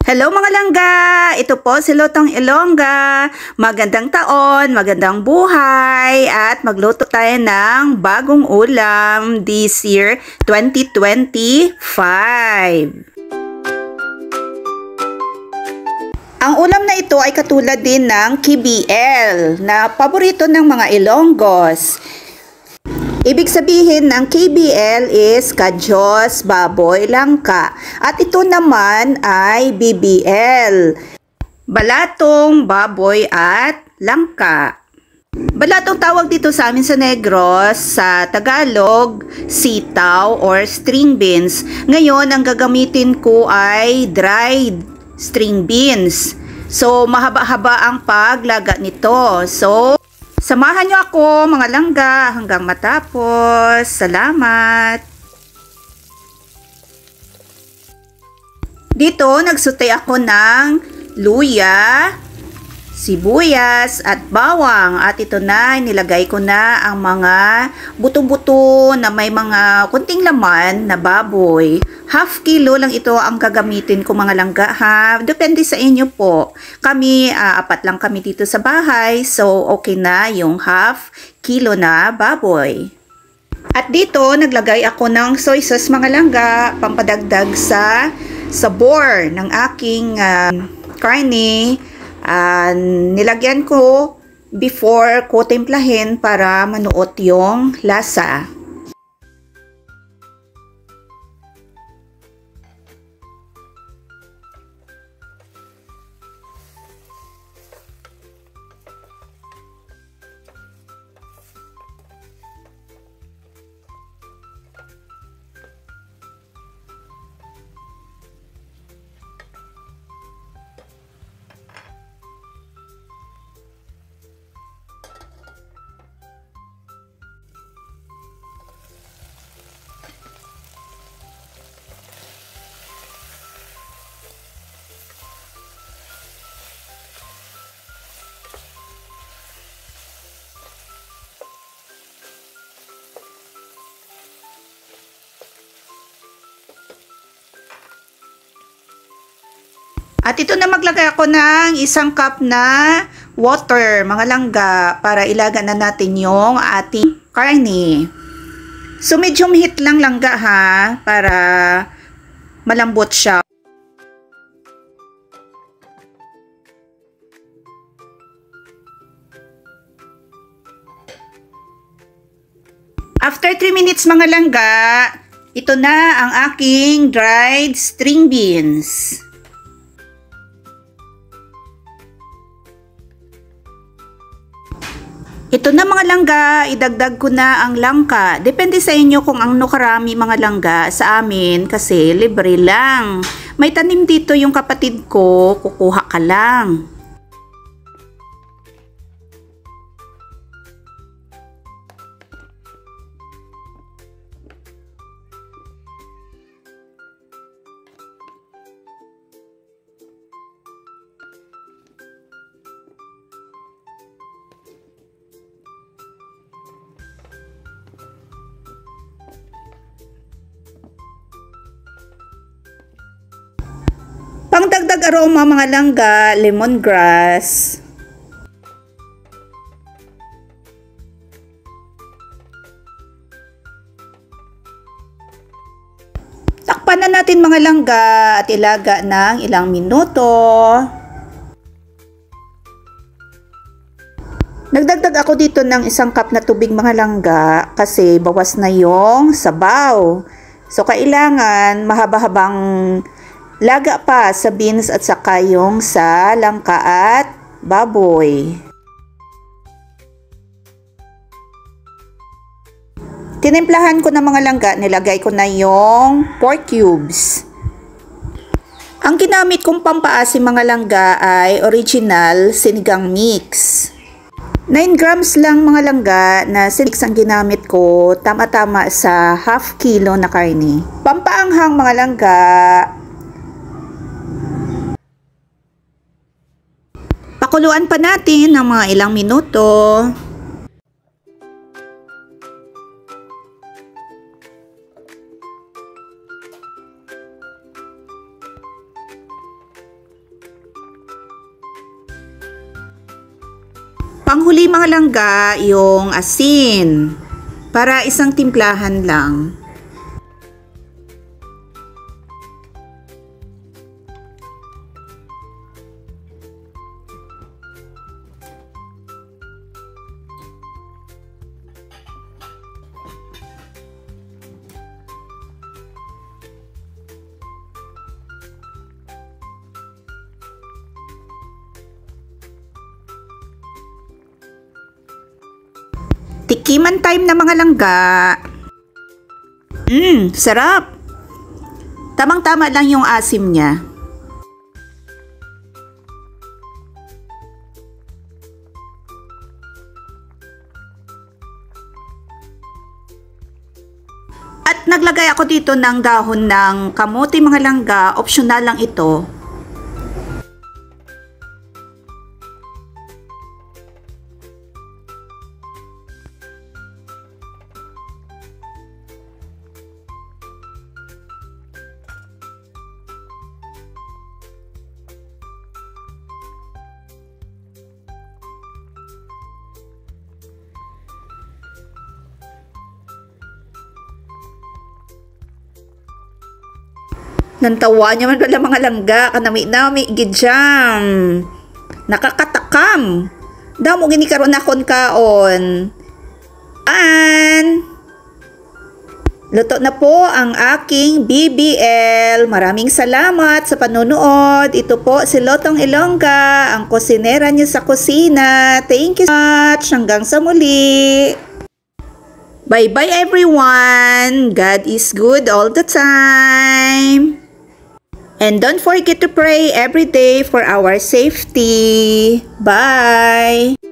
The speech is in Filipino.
Hello mga langga! Ito po si Lotong Ilongga. Magandang taon, magandang buhay at magluto tayo ng bagong ulam this year 2025. Ang ulam na ito ay katulad din ng KBL na paborito ng mga Ilonggos. Ibig sabihin ng KBL is Kadyos, Baboy, Langka. At ito naman ay BBL, Balatong, Baboy at Langka. Balatong tawag dito sa amin sa Negros, sa Tagalog, sitaw or string beans. Ngayon, ang gagamitin ko ay dried string beans. So, mahaba-haba ang paglaga nito. So, samahan nyo ako mga langga hanggang matapos. Salamat! Dito, nagsutay ako ng luya, sibuyas at bawang. At ito na, nilagay ko na ang mga buto-buto na may mga kunting laman na baboy. Half kilo lang ito ang gagamitin ko mga langga ha. Depende sa inyo po. Kami, apat lang kami dito sa bahay. So, okay na yung half kilo na baboy. At dito, naglagay ako ng soy sauce mga langga. Pampadagdag sa sabor ng aking karne. Nilagyan ko before ko timplahin para manuot yung lasa. At ito na maglagay ako ng 1 cup na water, mga langga, para ilaga na natin yung ating karne. So, medium heat lang langga ha, para malambot siya. After 3 minutes mga langga, ito na ang aking dried string beans. Ito na mga langga, idagdag ko na ang langka. Depende sa inyo kung ano karami mga langga. Sa amin kasi libre lang. May tanim dito yung kapatid ko, kukuha ka lang. Pangdagdag aroma mga langga, lemongrass. Takpan na natin mga langga at ilaga ng ilang minuto. Nagdagdag ako dito ng 1 cup na tubig mga langga kasi bawas na yung sabaw. So kailangan mahaba-habang laga pa sa beans at saka yung sa langka at baboy. Tinimplahan ko na mga langga, nilagay ko na yung pork cubes. Ang ginamit kong pampaasim mga langga ay original sinigang mix. 9 grams lang mga langga na sinix ang ginamit ko, tama-tama sa half kilo na karne. Pampaanghang mga langga. Pakuluan pa natin ng mga ilang minuto. panghuli mga langga, yung asin. Para isang timplahan lang. Tikiman time na mga langga. Sarap. Tamang-tama lang yung asim niya. At naglagay ako dito ng dahon ng kamote mga langga. Optional lang ito. Nantawa niya man pala mga langga, kanami-nami, gidyam. Nakakatakam. Daw mo ginikaroon akon kaon. Luto na po ang aking BBL. Maraming salamat sa panonood. Ito po si Lotong Ilongga, ang kusinera niyo sa kusina. Thank you so much. Hanggang sa muli. Bye-bye everyone. God is good all the time. And don't forget to pray every day for our safety. Bye!